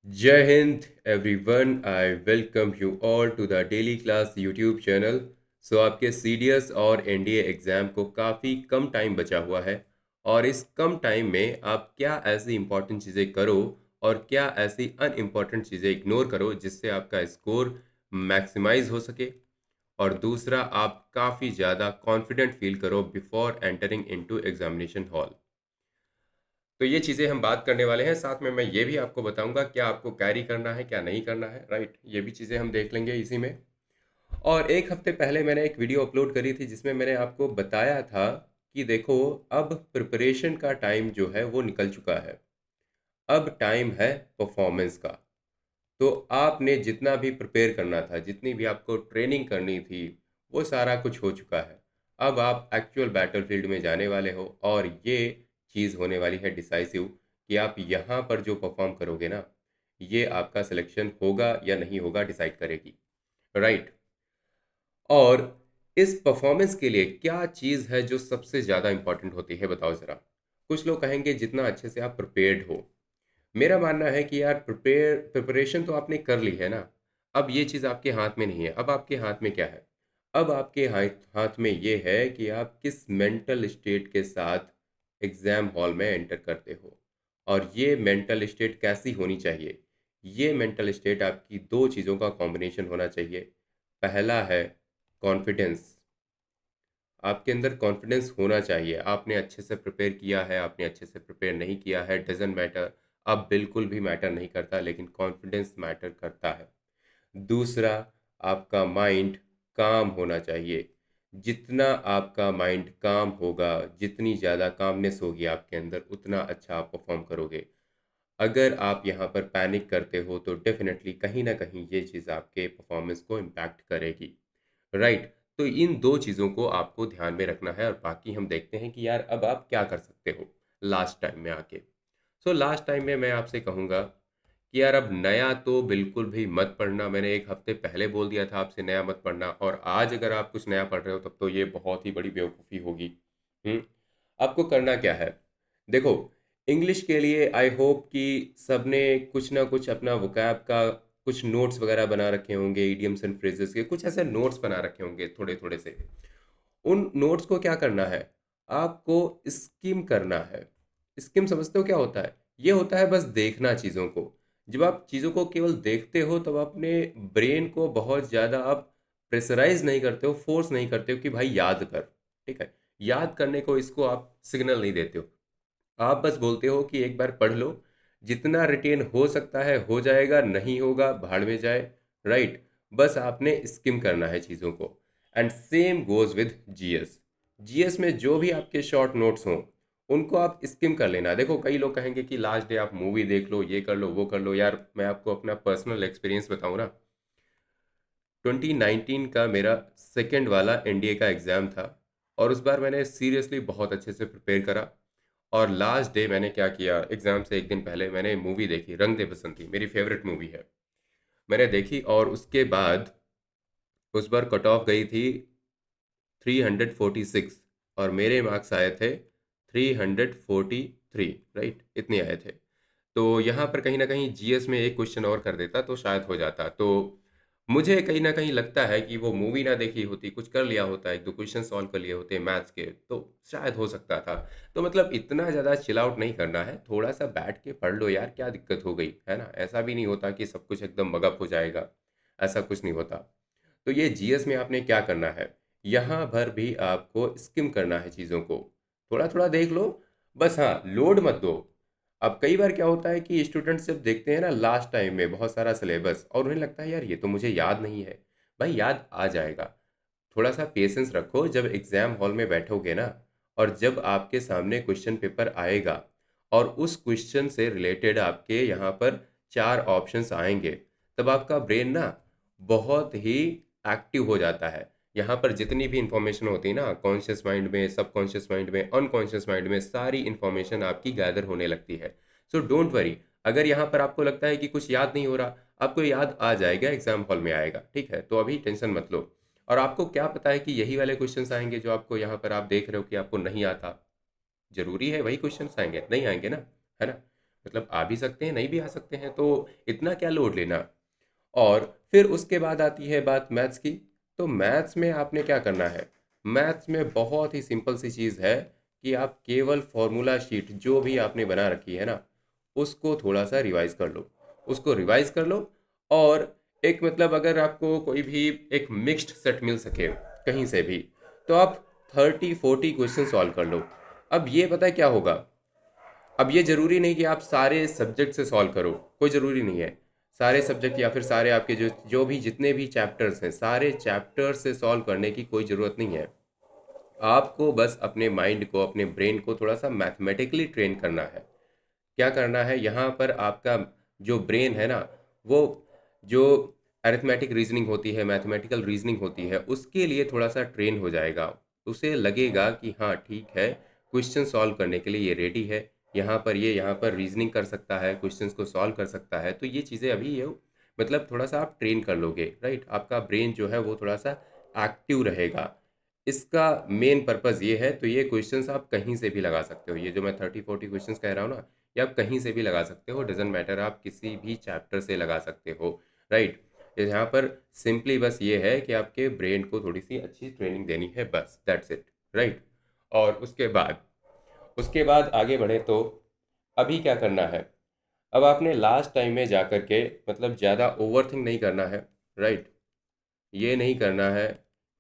जय हिंद everyone. I welcome you all to the daily class YouTube channel. आपके CDS और एनडीए एग्ज़ाम को काफ़ी कम टाइम बचा हुआ है और इस कम टाइम में आप क्या ऐसी इंपॉर्टेंट चीज़ें करो और क्या ऐसी अनइम्पॉर्टेंट चीज़ें इग्नोर करो जिससे आपका स्कोर मैक्सिमाइज हो सके और दूसरा आप काफ़ी ज़्यादा कॉन्फिडेंट फील करो before entering into examination hall. तो ये चीज़ें हम बात करने वाले हैं। साथ में मैं ये भी आपको बताऊँगा क्या आपको कैरी करना है, क्या नहीं करना है, राइट? ये भी चीज़ें हम देख लेंगे इसी में। और 1 हफ्ते पहले मैंने एक वीडियो अपलोड करी थी जिसमें मैंने आपको बताया था कि देखो, अब प्रिपरेशन का टाइम जो है वो निकल चुका है। अब टाइम है परफॉर्मेंस का। तो आपने जितना भी प्रिपेयर करना था, जितनी भी आपको ट्रेनिंग करनी थी, वो सारा कुछ हो चुका है। अब आप एक्चुअल बैटलफील्ड में जाने वाले हो और ये चीज़ होने वाली है डिसाइसिव कि आप यहाँ पर जो परफॉर्म करोगे ना, ये आपका सिलेक्शन होगा या नहीं होगा डिसाइड करेगी, राइट? और इस परफॉर्मेंस के लिए क्या चीज़ है जो सबसे ज़्यादा इंपॉर्टेंट होती है, बताओ ज़रा? कुछ लोग कहेंगे जितना अच्छे से आप प्रिपेयर्ड हो। मेरा मानना है कि यार प्रिपरेशन तो आपने कर ली है ना। अब ये चीज़ आपके हाथ में नहीं है। अब आपके हाथ में क्या है? अब आपके हाथ हाथ में ये है कि आप किस मेंटल स्टेट के साथ एग्ज़ाम हॉल में एंटर करते हो और ये मेंटल स्टेट कैसी होनी चाहिए? ये मेंटल स्टेट आपकी 2 चीज़ों का कॉम्बिनेशन होना चाहिए। पहला है कॉन्फिडेंस। आपके अंदर कॉन्फिडेंस होना चाहिए। आपने अच्छे से प्रिपेयर किया है, आपने अच्छे से प्रिपेयर नहीं किया है, डज़न्ट मैटर। अब बिल्कुल भी मैटर नहीं करता, लेकिन कॉन्फिडेंस मैटर करता है। दूसरा, आपका माइंड काम होना चाहिए। जितना आपका माइंड काम होगा, जितनी ज़्यादा कामनेस होगी आपके अंदर, उतना अच्छा आप परफ़ॉर्म करोगे। अगर आप यहाँ पर पैनिक करते हो, तो डेफ़िनेटली कहीं न कहीं ये चीज़ आपके परफ़ॉर्मेंस को इम्पैक्ट करेगी। राइट। तो इन 2 चीज़ों को आपको ध्यान में रखना है और बाकी हम देखते हैं कि यार अब आप क्या कर सकते हो लास्ट टाइम में आके। लास्ट टाइम में मैं आपसे कहूँगा कि यार अब नया तो बिल्कुल भी मत पढ़ना। मैंने 1 हफ्ते पहले बोल दिया था आपसे नया मत पढ़ना और आज अगर आप कुछ नया पढ़ रहे हो तब तो ये बहुत ही बड़ी बेवकूफ़ी होगी। हुँ। आपको करना क्या है? देखो, इंग्लिश के लिए आई होप कि सबने कुछ ना कुछ अपना वोकैब का कुछ नोट्स वगैरह बना रखे होंगे, इडियम्स एंड फ्रेजेस के कुछ ऐसे नोट्स बना रखे होंगे थोड़े-थोड़े से। उन नोट्स को क्या करना है? आपको स्किम करना है। स्किम समझते हो क्या होता है? ये होता है बस देखना चीज़ों को। जब आप चीज़ों को केवल देखते हो तब अपने ब्रेन को बहुत ज़्यादा आप प्रेशराइज़ नहीं करते हो, फ़ोर्स नहीं करते हो कि भाई याद कर, ठीक है? याद करने को इसको आप सिग्नल नहीं देते हो। आप बस बोलते हो कि एक बार पढ़ लो, जितना रिटेन हो सकता है हो जाएगा, नहीं होगा भाड़ में जाए, राइट? बस आपने स्किम करना है चीज़ों को। And same goes with GS. GS में जो भी आपके शॉर्ट नोट्स हों, उनको आप स्किम कर लेना। देखो, कई लोग कहेंगे कि लास्ट डे आप मूवी देख लो, ये कर लो, वो कर लो। यार, मैं आपको अपना पर्सनल एक्सपीरियंस बताऊँ ना, 2019 का मेरा सेकंड वाला एनडीए का एग्ज़ाम था और उस बार मैंने सीरियसली बहुत अच्छे से प्रिपेयर करा और लास्ट डे मैंने क्या किया, एग्ज़ाम से 1 दिन पहले मैंने मूवी देखी, रंग दे बसंती, मेरी फ़ेवरेट मूवी है। मैंने देखी और उसके बाद उस बार कट ऑफ गई थी 346 और मेरे मार्क्स आए थे 343, राइट? इतने आए थे। तो यहाँ पर कहीं न कहीं जीएस में एक क्वेश्चन और कर देता तो शायद हो जाता। तो मुझे कहीं न कहीं लगता है कि वो मूवी ना देखी होती, कुछ कर लिया होता, 1-2 क्वेश्चन सॉल्व कर लिए होते मैथ्स के, तो शायद हो सकता था। तो मतलब इतना ज़्यादा चिल आउट नहीं करना है, थोड़ा-सा बैठ के पढ़ लो यार, क्या दिक्कत हो गई, है ना? ऐसा भी नहीं होता कि सब कुछ एकदम मगअप हो जाएगा, ऐसा कुछ नहीं होता। तो ये जीएस में आपने क्या करना है, यहाँ भर भी आपको स्किम करना है चीज़ों को। थोड़ा-थोड़ा देख लो, बस हाँ, लोड मत दो। अब कई बार क्या होता है कि स्टूडेंट्स जब देखते हैं ना लास्ट टाइम में बहुत सारा सिलेबस और उन्हें लगता है यार ये तो मुझे याद नहीं है। भाई याद आ जाएगा। थोड़ा-सा पेशेंस रखो, जब एग्ज़ाम हॉल में बैठोगे ना और जब आपके सामने क्वेश्चन पेपर आएगा और उस क्वेश्चन से रिलेटेड आपके यहाँ पर 4 ऑप्शंस आएँगे, तब आपका ब्रेन ना बहुत ही एक्टिव हो जाता है। यहाँ पर जितनी भी इन्फॉर्मेशन होती है ना, कॉन्शियस माइंड में, सबकॉन्शियस माइंड में, अनकॉन्शियस माइंड में, सारी इन्फॉर्मेशन आपकी गैदर होने लगती है। सो डोंट वरी, अगर यहाँ पर आपको लगता है कि कुछ याद नहीं हो रहा, आपको याद आ जाएगा, एग्ज़ाम हॉल में आएगा, ठीक है? तो अभी टेंशन मत लो। और आपको क्या पता है कि यही वाले क्वेश्चंस आएँगे जो आपको यहाँ पर आप देख रहे हो कि आपको नहीं आता। ज़रूरी है वही क्वेश्चंस आएँगे? नहीं आएँगे ना, है ना? मतलब आ भी सकते हैं, नहीं भी आ सकते हैं, तो इतना क्या लोड लेना। और फिर उसके बाद आती है बात मैथ्स की। तो मैथ्स में आपने क्या करना है, मैथ्स में बहुत ही सिंपल सी चीज़ है कि आप केवल फॉर्मूला शीट जो भी आपने बना रखी है ना, उसको थोड़ा सा रिवाइज कर लो, उसको रिवाइज कर लो। और एक मतलब अगर आपको कोई भी एक मिक्स्ड सेट मिल सके कहीं से भी, तो आप 30-40 क्वेश्चन सॉल्व कर लो। अब ये पता है क्या होगा, अब ये ज़रूरी नहीं कि आप सारे सब्जेक्ट से सॉल्व करो, कोई ज़रूरी नहीं है। सारे सब्जेक्ट या फिर सारे आपके जो जो भी जितने भी चैप्टर्स हैं, सारे चैप्टर्स से सॉल्व करने की कोई ज़रूरत नहीं है। आपको बस अपने माइंड को, अपने ब्रेन को थोड़ा सा मैथमेटिकली ट्रेन करना है। क्या करना है यहाँ पर, आपका जो ब्रेन है ना, वो जो अरिथमेटिक रीजनिंग होती है, मैथमेटिकल रीजनिंग होती है, उसके लिए थोड़ा सा ट्रेन हो जाएगा। उसे लगेगा कि हाँ ठीक है, क्वेश्चन सॉल्व करने के लिए ये रेडी है, यहाँ पर रीजनिंग कर सकता है, क्वेश्चंस को सॉल्व कर सकता है। तो ये चीज़ें अभी ये मतलब थोड़ा सा आप ट्रेन कर लोगे, राइट, आपका ब्रेन जो है वो थोड़ा सा एक्टिव रहेगा। इसका मेन पर्पज़ ये है। तो ये क्वेश्चंस आप कहीं से भी लगा सकते हो, ये जो मैं 30-40 क्वेश्चंस कह रहा हूँ ना, ये आप कहीं से भी लगा सकते हो, डजेंट मैटर, आप किसी भी चैप्टर से लगा सकते हो, राइट। यहाँ पर सिंपली बस ये है कि आपके ब्रेन को थोड़ी सी अच्छी ट्रेनिंग देनी है, बस दैट्स इट, राइट। और उसके बाद आगे बढ़े तो अभी क्या करना है, अब आपने लास्ट टाइम में जा कर के मतलब ज़्यादा ओवर थिंक नहीं करना है, राइट। ये नहीं करना है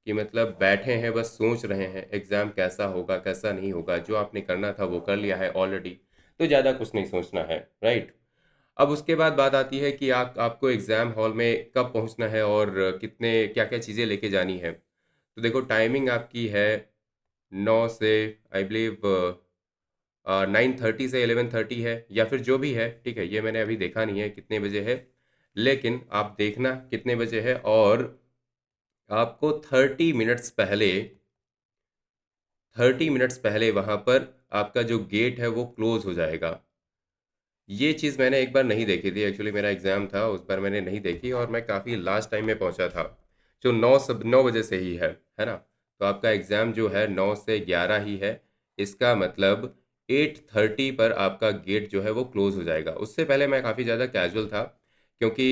कि मतलब बैठे हैं बस सोच रहे हैं एग्ज़ाम कैसा होगा कैसा नहीं होगा, जो आपने करना था वो कर लिया है ऑलरेडी, तो ज़्यादा कुछ नहीं सोचना है, राइट। अब उसके बाद बात आती है कि आपको एग्ज़ाम हॉल में कब पहुंचना है और कितने क्या क्या चीज़ें लेके जानी है। तो देखो टाइमिंग आपकी है 9 से आई बिलीव 9:30 से 11:30 है, या फिर जो भी है, ठीक है, ये मैंने अभी देखा नहीं है कितने बजे है, लेकिन आप देखना कितने बजे है। और आपको 30 मिनट्स पहले वहाँ पर आपका जो गेट है वो क्लोज हो जाएगा। ये चीज़ मैंने एक बार नहीं देखी थी, एक्चुअली मेरा एग्ज़ाम था उस बार मैंने नहीं देखी, और मैं काफ़ी लास्ट टाइम में पहुँचा था, जो 9 बजे से ही है ना। तो आपका एग्ज़ाम जो है 9 से 11 ही है, इसका मतलब 8:30 पर आपका गेट जो है वो क्लोज हो जाएगा। उससे पहले मैं काफ़ी ज़्यादा कैजुअल था, क्योंकि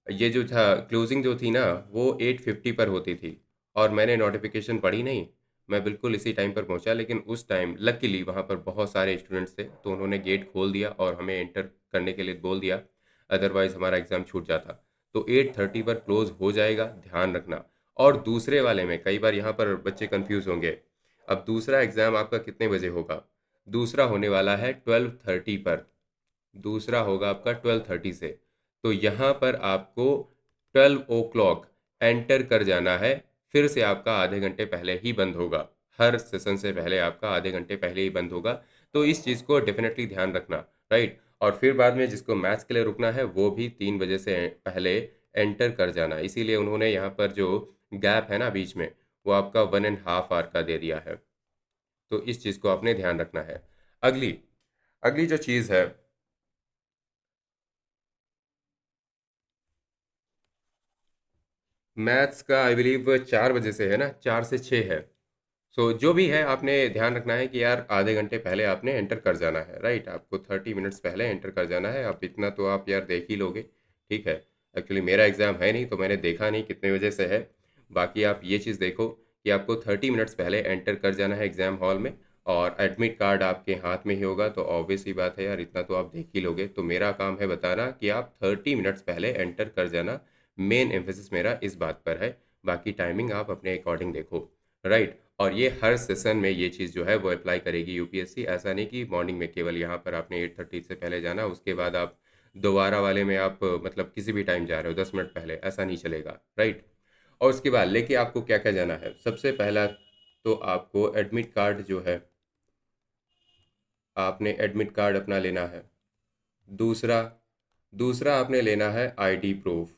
ये जो था क्लोजिंग जो थी ना, वो 8:50 पर होती थी, और मैंने नोटिफिकेशन पढ़ी नहीं, मैं बिल्कुल इसी टाइम पर पहुंचा। लेकिन उस टाइम लकीली वहाँ पर बहुत सारे स्टूडेंट्स थे, तो उन्होंने गेट खोल दिया और हमें एंटर करने के लिए बोल दिया, अदरवाइज़ हमारा एग्ज़ाम छूट जाता। तो 8:30 पर क्लोज़ हो जाएगा, ध्यान रखना। और दूसरे वाले में कई बार यहाँ पर बच्चे कन्फ्यूज़ होंगे, अब दूसरा एग्ज़ाम आपका कितने बजे होगा? दूसरा होने वाला है 12:30 पर, दूसरा होगा आपका 12:30 से। तो यहाँ पर आपको 12 ओ क्लॉक एंटर कर जाना है, फिर से आपका आधे घंटे पहले ही बंद होगा। हर सेशन से पहले आपका आधे घंटे पहले ही बंद होगा। तो इस चीज़ को डेफिनेटली ध्यान रखना, राइट। और फिर बाद में जिसको मैथ्स के लिए रुकना है वो भी 3 बजे से पहले एंटर कर जाना। इसीलिए उन्होंने यहाँ पर जो गैप है ना बीच में, वो आपका 1.5 आवर का दे दिया है। तो इस चीज़ को आपने ध्यान रखना है। अगली अगली जो चीज़ है, मैथ्स का आई बिलीव 4 बजे से है ना, 4 से 6 है। सो जो भी है आपने ध्यान रखना है कि यार आधे घंटे पहले आपने एंटर कर जाना है, राइट। आपको 30 मिनट्स पहले एंटर कर जाना है। अब इतना तो आप यार देख ही लोगे, ठीक है। एक्चुअली मेरा एग्ज़ाम है नहीं तो मैंने देखा नहीं कितने बजे से है। बाकी आप ये चीज़ देखो कि आपको 30 मिनट्स पहले एंटर कर जाना है एग्ज़ाम हॉल में, और एडमिट कार्ड आपके हाथ में ही होगा, तो ऑब्वियस ही बात है यार, इतना तो आप देख ही लोगे। तो मेरा काम है बताना कि आप 30 मिनट्स पहले एंटर कर जाना। मेन एम्फेसिस मेरा इस बात पर है। बाकी टाइमिंग आप अपने अकॉर्डिंग देखो, राइट। और ये हर सेशन में ये चीज़ जो है वो अप्लाई करेगी यूपीएससी। ऐसा नहीं कि मॉर्निंग में केवल यहाँ पर आपने 8:30 से पहले जाना, उसके बाद आप दोबारा वाले में आप मतलब किसी भी टाइम जा रहे हो 10 मिनट पहले, ऐसा नहीं चलेगा, राइट। और उसके बाद लेके आपको क्या क्या जाना है, सबसे पहला तो आपको एडमिट कार्ड जो है, आपने एडमिट कार्ड अपना लेना है। दूसरा दूसरा आपने लेना है आईडी प्रूफ,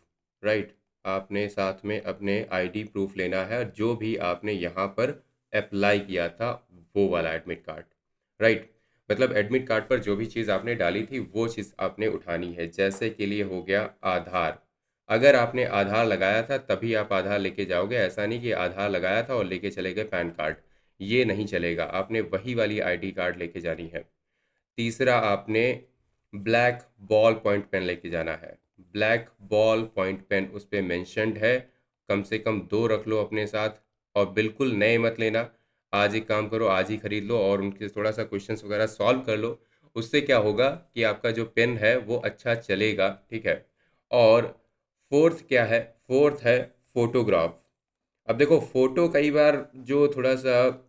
राइट। आपने साथ में अपने आईडी प्रूफ लेना है, जो भी आपने यहाँ पर अप्लाई किया था वो वाला एडमिट कार्ड, राइट। मतलब एडमिट कार्ड पर जो भी चीज़ आपने डाली थी वो चीज़ आपने उठानी है। जैसे के लिए हो गया आधार, अगर आपने आधार लगाया था तभी आप आधार लेके जाओगे, ऐसा नहीं कि आधार लगाया था और लेके चले गए पैन कार्ड, ये नहीं चलेगा। आपने वही वाली आईडी कार्ड लेके जानी है। तीसरा आपने ब्लैक बॉल पॉइंट पेन लेके जाना है। ब्लैक बॉल पॉइंट पेन उस पे मेंशन्ड है। कम से कम 2 रख लो अपने साथ और बिल्कुल नए मत लेना। आज एक काम करो, आज ही खरीद लो और उनके थोड़ा सा क्वेश्चंस वगैरह सॉल्व कर लो। उससे क्या होगा कि आपका जो पेन है वो अच्छा चलेगा, ठीक है। और फोर्थ क्या है? फोर्थ है फोटोग्राफ। अब देखो फोटो कई बार जो थोड़ा सा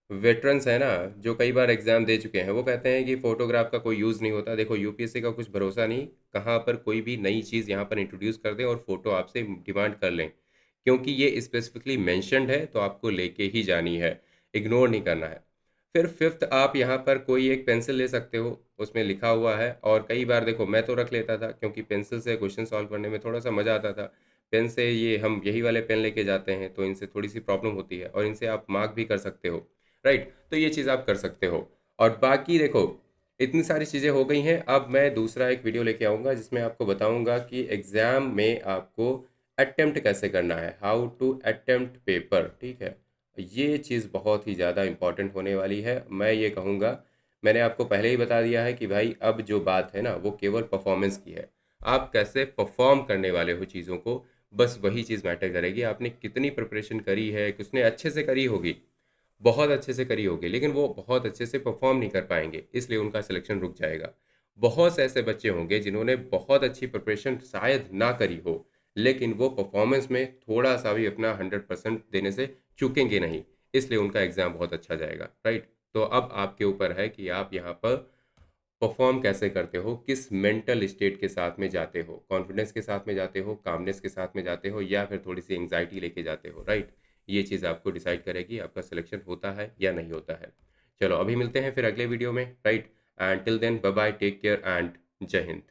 वेटरन्स है ना, जो कई बार एग्जाम दे चुके हैं, वो कहते हैं कि फोटोग्राफ का कोई यूज़ नहीं होता। देखो यूपीएससी का कुछ भरोसा नहीं, कहाँ पर कोई भी नई चीज़ यहाँ पर इंट्रोड्यूस कर दें और फोटो आपसे डिमांड कर लें, क्योंकि ये स्पेसिफिकली मेंशन्ड है तो आपको लेके ही जानी है, इग्नोर नहीं करना है। फिर फिफ्थ, आप यहाँ पर कोई एक पेंसिल ले सकते हो, उसमें लिखा हुआ है। और कई बार देखो मैं तो रख लेता था क्योंकि पेंसिल से क्वेश्चन सॉल्व करने में थोड़ा सा मज़ा आता था। पेन से ये हम यही वाले पेन लेके जाते हैं तो इनसे थोड़ी सी प्रॉब्लम होती है और इनसे आप मार्क भी कर सकते हो, राइट। तो ये चीज़ आप कर सकते हो। और बाकी देखो इतनी सारी चीज़ें हो गई हैं, अब मैं दूसरा एक वीडियो लेके आऊँगा जिसमें आपको बताऊँगा कि एग्ज़ाम में आपको अटेम्प्ट कैसे करना है, हाउ टू अटेम्प्ट पेपर, ठीक है। ये चीज़ बहुत ही ज़्यादा इम्पॉर्टेंट होने वाली है। मैं ये कहूँगा, मैंने आपको पहले ही बता दिया है कि भाई अब जो बात है ना वो केवल परफॉर्मेंस की है। आप कैसे परफॉर्म करने वाले हो चीज़ों को, बस वही चीज़ मैटर करेगी। आपने कितनी प्रिपरेशन करी है, किसने अच्छे से करी होगी, बहुत अच्छे से करी होगी, लेकिन वो बहुत अच्छे से परफॉर्म नहीं कर पाएंगे, इसलिए उनका सिलेक्शन रुक जाएगा। बहुत से ऐसे बच्चे होंगे जिन्होंने बहुत अच्छी प्रिपरेशन शायद ना करी हो, लेकिन वो परफॉर्मेंस में थोड़ा सा भी अपना 100% देने से चूकेंगे नहीं, इसलिए उनका एग्ज़ाम बहुत अच्छा जाएगा, राइट। तो अब आपके ऊपर है कि आप यहाँ पर परफॉर्म कैसे करते हो, किस मेंटल स्टेट के साथ में जाते हो, कॉन्फिडेंस के साथ में जाते हो, कामनेस के साथ में जाते हो, या फिर थोड़ी सी एंग्जाइटी लेके जाते हो, राइट। ये चीज़ आपको डिसाइड करेगी आपका सिलेक्शन होता है या नहीं होता है। चलो अभी मिलते हैं फिर अगले वीडियो में, right. And till then bye bye, take care and जय हिंद।